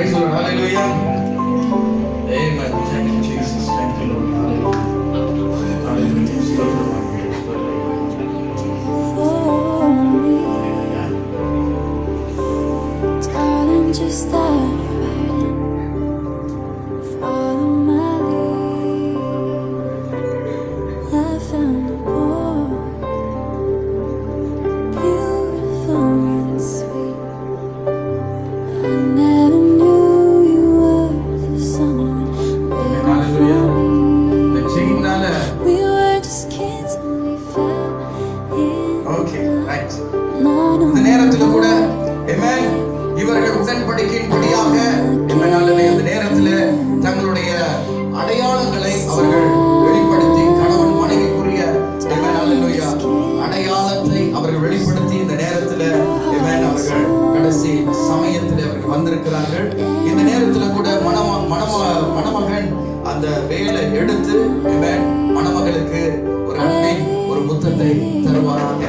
Praise the Lord. Hallelujah. Amen. Thank you, Jesus. Thank you, Lord. Hallelujah. Hallelujah. Just start fighting, follow my lead. I found a boy, beautiful and sweet. I never knew you were someone waiting for me. We were just kids and we fell in Okay, right. love. இந்த நேரத்துல கூட amen இவர்கள் உடன்படிக்கையின்படியாக இந்த நேரத்தில் தங்களுடைய அடையாளங்களை அவர்கள் வெளிப்படுத்தி கணவன் மனைவிக்குரிய அடையாளத்தை அவர்கள் வெளிப்படுத்தி இந்த நேரத்தில் அவர்கள் கடைசி சமயத்தில் அவர்கள் வந்திருக்கிறார்கள். இந்த நேரத்தில் கூட மணமகன் அந்த வேலை எடுத்து மணமகளுக்கு ஒரு அன்பின் ஒரு முத்தத்தை தருவாராக.